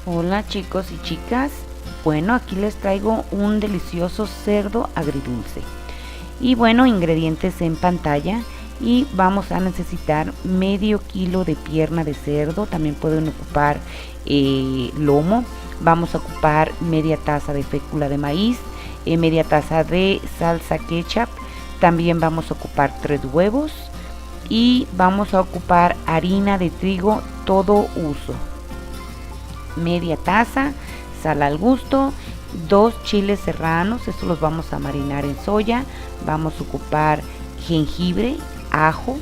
Hola chicos y chicas, bueno, aquí les traigo un delicioso cerdo agridulce. Y bueno, ingredientes en pantalla, y vamos a necesitar medio kilo de pierna de cerdo. También pueden ocupar lomo. Vamos a ocupar media taza de fécula de maíz, media taza de salsa ketchup. También vamos a ocupar 3 huevos y vamos a ocupar harina de trigo todo uso, media taza, sal al gusto, 2 chiles serranos, estos los vamos a marinar en soya. Vamos a ocupar jengibre, ajo,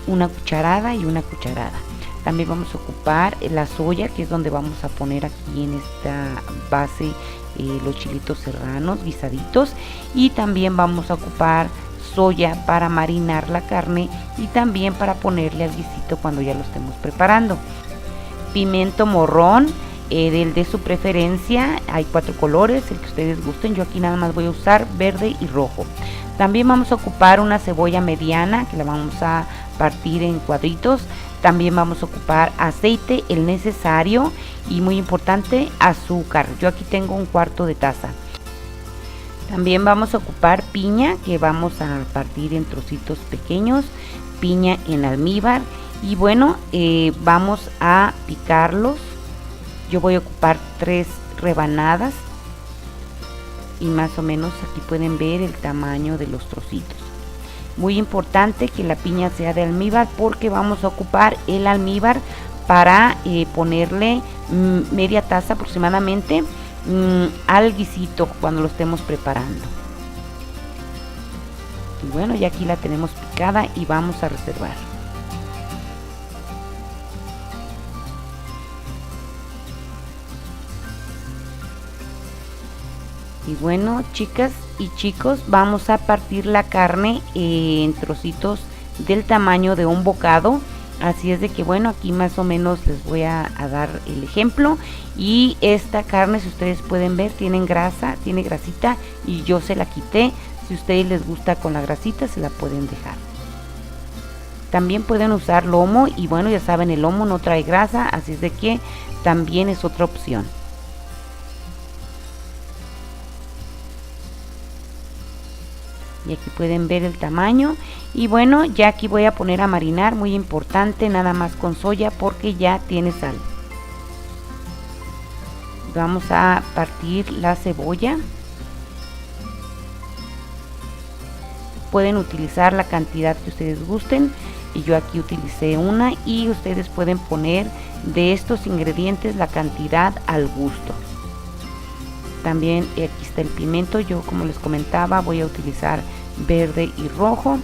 una cucharada y una cucharada. También vamos a ocupar la soya, que es donde vamos a poner aquí en esta base los chilitos serranos guisaditos. Y también vamos a ocupar soya para marinar la carne y también para ponerle al guisito cuando ya lo estemos preparando. Pimiento morrón, del de su preferencia, hay 4 colores, el que ustedes gusten. Yo aquí nada más voy a usar verde y rojo. También vamos a ocupar una cebolla mediana, que la vamos a partir en cuadritos. También vamos a ocupar aceite, el necesario, y muy importante, azúcar. Yo aquí tengo 1/4 de taza. También vamos a ocupar piña, que vamos a partir en trocitos pequeños, piña en almíbar. Y bueno, vamos a picarlos. Yo voy a ocupar 3 rebanadas y más o menos aquí pueden ver el tamaño de los trocitos. Muy importante que la piña sea de almíbar, porque vamos a ocupar el almíbar para ponerle media taza aproximadamente al guisito cuando lo estemos preparando. Y bueno, ya aquí la tenemos picada y vamos a reservar. Y bueno, chicas y chicos, vamos a partir la carne en trocitos del tamaño de un bocado. Así es de que bueno, aquí más o menos les voy a dar el ejemplo. Y esta carne, si ustedes pueden ver, tiene grasita, y yo se la quité. Si a ustedes les gusta con la grasita, se la pueden dejar. También pueden usar lomo, y bueno, ya saben, el lomo no trae grasa, así es de que también es otra opción. Y aquí pueden ver el tamaño. Y bueno, ya aquí voy a poner a marinar, muy importante, nada más con soya porque ya tiene sal. Vamos a partir la cebolla. Pueden utilizar la cantidad que ustedes gusten, y yo aquí utilicé una, y ustedes pueden poner de estos ingredientes la cantidad al gusto. También aquí está el pimiento. Yo, como les comentaba, voy a utilizar verde y rojo,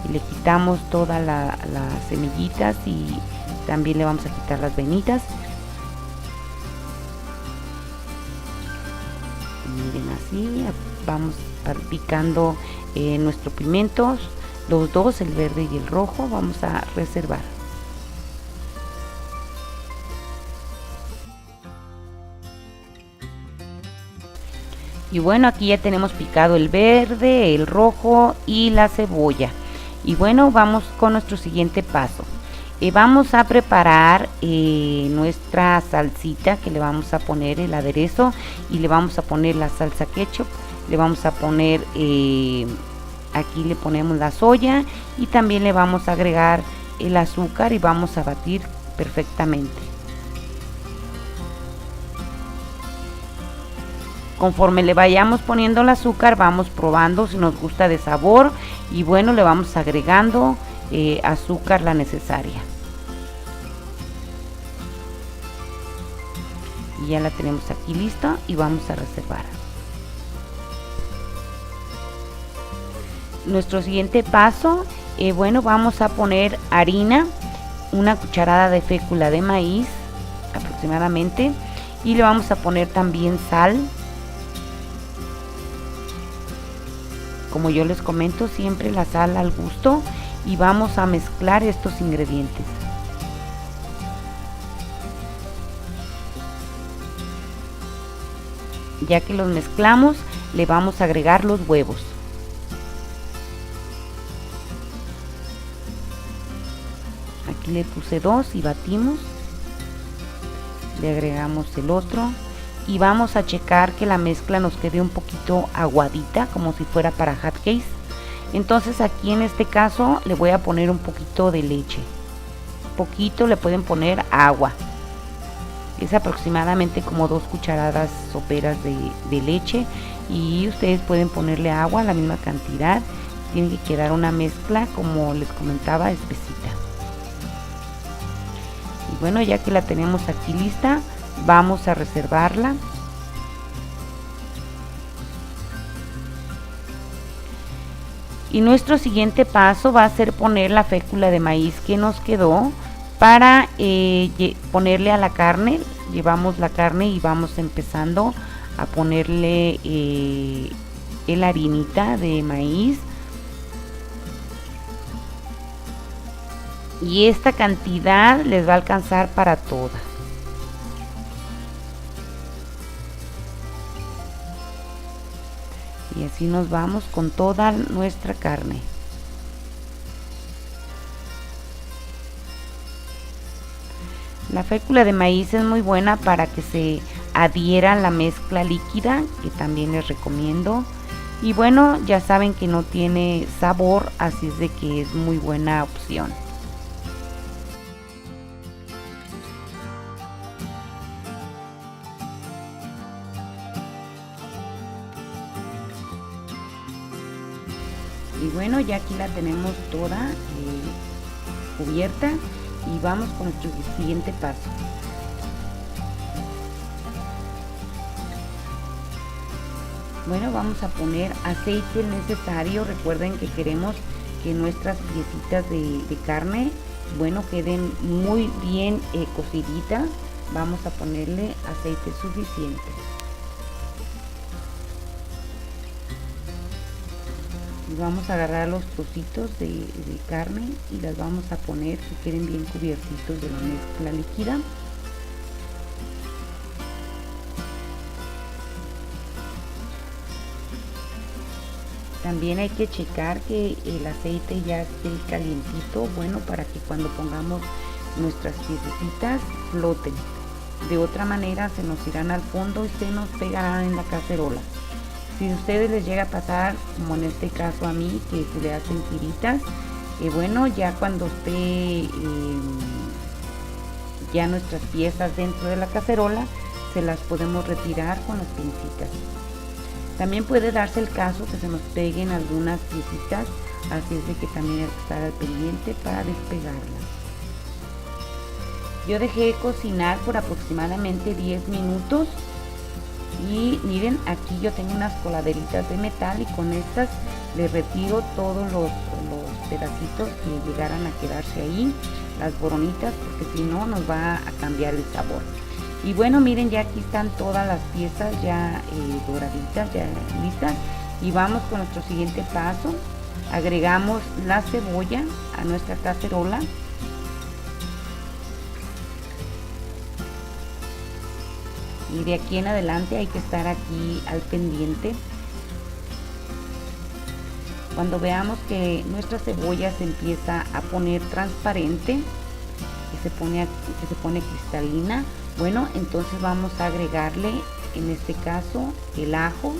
y le quitamos todas las semillitas, y también le vamos a quitar las venitas. Miren, así vamos picando nuestros pimientos, los dos, el verde y el rojo. Vamos a reservar. Y bueno, aquí ya tenemos picado el verde, el rojo y la cebolla. Y bueno, vamos con nuestro siguiente paso. Vamos a preparar nuestra salsita, que le vamos a poner el aderezo, y le vamos a poner la salsa ketchup. Le vamos a poner, aquí le ponemos la soya, y también le vamos a agregar el azúcar, y vamos a batir perfectamente. Conforme le vayamos poniendo el azúcar, vamos probando si nos gusta de sabor, y bueno, le vamos agregando azúcar la necesaria. Y ya la tenemos aquí lista, y vamos a reservar. Nuestro siguiente paso, bueno, vamos a poner harina, una cucharada de fécula de maíz aproximadamente, y le vamos a poner también sal. Como yo les comento, siempre la sal al gusto, y vamos a mezclar estos ingredientes. Ya que los mezclamos, le vamos a agregar los huevos. Aquí le puse 2 y batimos. le agregamos el otro y vamos a checar que la mezcla nos quede un poquito aguadita, como si fuera para hotcakes. Entonces aquí en este caso le voy a poner un poquito de leche, poquito, le pueden poner agua, es aproximadamente como 2 cucharadas soperas de leche, y ustedes pueden ponerle agua, la misma cantidad. Tiene que quedar una mezcla, como les comentaba, espesita. Y bueno, ya que la tenemos aquí lista, vamos a reservarla. Y nuestro siguiente paso va a ser poner la fécula de maíz que nos quedó para ponerle a la carne. Llevamos la carne y vamos empezando a ponerle la harinita de maíz. Y esta cantidad les va a alcanzar para todas. Y así nos vamos con toda nuestra carne. La fécula de maíz es muy buena para que se adhiera la mezcla líquida, que también les recomiendo. Y bueno, ya saben que no tiene sabor, así es de que es muy buena opción. Y bueno, ya aquí la tenemos toda cubierta y vamos con nuestro siguiente paso. Bueno, vamos a poner aceite necesario. Recuerden que queremos que nuestras piecitas de carne, bueno, queden muy bien cociditas. Vamos a ponerle aceite suficiente. Vamos a agarrar los trocitos de carne y las vamos a poner que queden bien cubiertitos de la mezcla líquida. También hay que checar que el aceite ya esté calientito, bueno, para que cuando pongamos nuestras piececitas floten. De otra manera se nos irán al fondo y se nos pegarán en la cacerola. Si a ustedes les llega a pasar, como en este caso a mí, que se le hacen tiritas, bueno, ya cuando esté ya nuestras piezas dentro de la cacerola, se las podemos retirar con las pincitas. También puede darse el caso que se nos peguen algunas piecitas, así es de que también hay que estar al pendiente para despegarlas. Yo dejé cocinar por aproximadamente 10 minutos. Y miren, aquí yo tengo unas coladeritas de metal y con estas le retiro todos los pedacitos que llegaran a quedarse ahí, las boronitas, porque si no nos va a cambiar el sabor. Y bueno, miren, ya aquí están todas las piezas ya doraditas, ya listas. Y vamos con nuestro siguiente paso. Agregamos la cebolla a nuestra cacerola. Y de aquí en adelante hay que estar aquí al pendiente. Cuando veamos que nuestra cebolla se empieza a poner transparente, que se pone cristalina, bueno, entonces vamos a agregarle, en este caso, el ajo.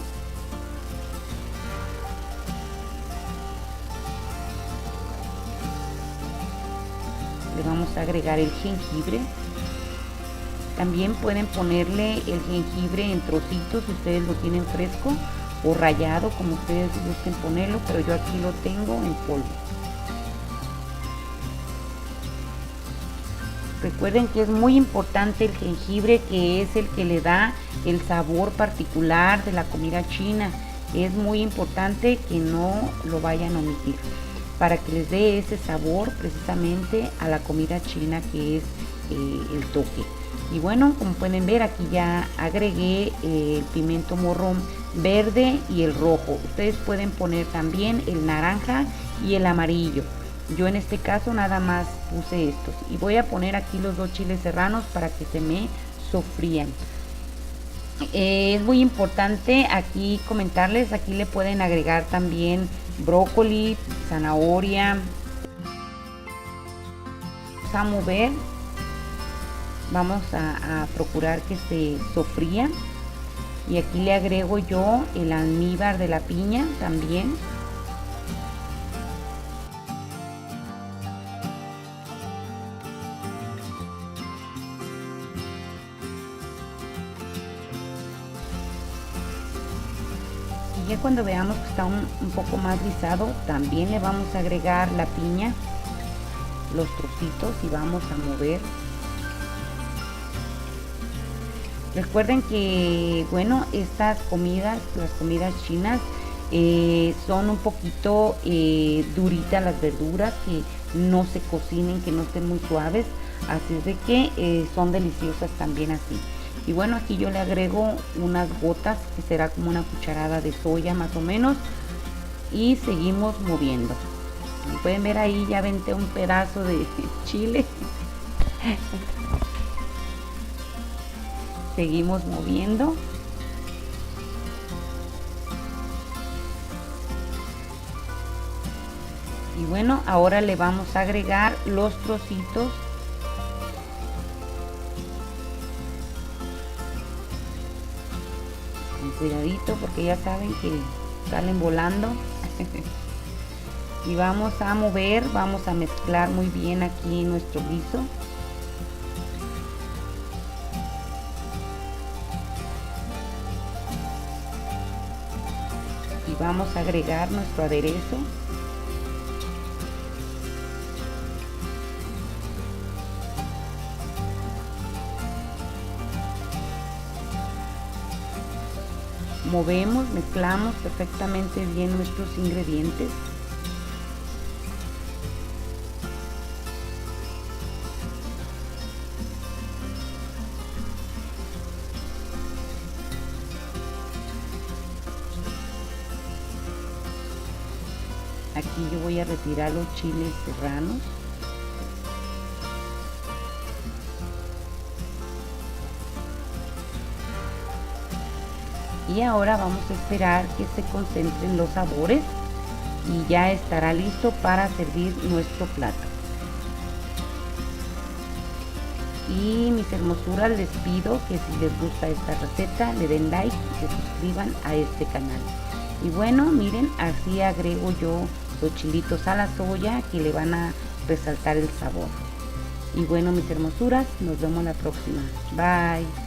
Le vamos a agregar el jengibre. También pueden ponerle el jengibre en trocitos si ustedes lo tienen fresco o rallado, como ustedes gusten ponerlo, pero yo aquí lo tengo en polvo. Recuerden que es muy importante el jengibre, que es el que le da el sabor particular de la comida china. Es muy importante que no lo vayan a omitir para que les dé ese sabor precisamente a la comida china, que es el toque. Y bueno, como pueden ver, aquí ya agregué el pimiento morrón verde y el rojo. Ustedes pueden poner también el naranja y el amarillo. Yo en este caso nada más puse estos. Y voy a poner aquí los 2 chiles serranos para que se me sofrían. Es muy importante aquí comentarles, aquí le pueden agregar también brócoli, zanahoria. Vamos a mover vamos a procurar que se sofría. Y aquí le agrego yo el almíbar de la piña también. Y ya cuando veamos que está un poco más rizado, también le vamos a agregar la piña, los trocitos, y vamos a mover. Recuerden que, bueno, estas comidas, las comidas chinas, son un poquito duritas las verduras, que no se cocinen, que no estén muy suaves, así es de que son deliciosas también así. Y bueno, aquí yo le agrego unas gotas, que será como una cucharada de soya más o menos, y seguimos moviendo. Como pueden ver, ahí ya aventé un pedazo de chile. Seguimos moviendo. Y bueno, ahora le vamos a agregar los trocitos con cuidadito, porque ya saben que salen volando. Y vamos a mover, vamos a mezclar muy bien aquí nuestro guiso. Y vamos a agregar nuestro aderezo. Movemos, mezclamos perfectamente bien nuestros ingredientes. Aquí yo voy a retirar los chiles serranos. Y ahora vamos a esperar que se concentren los sabores y ya estará listo para servir nuestro plato. Y mis hermosuras, les pido que si les gusta esta receta le den like y se suscriban a este canal. Y bueno, miren, así agrego yo los chilitos a la soya, que le van a resaltar el sabor. Y bueno, mis hermosuras, nos vemos la próxima. Bye.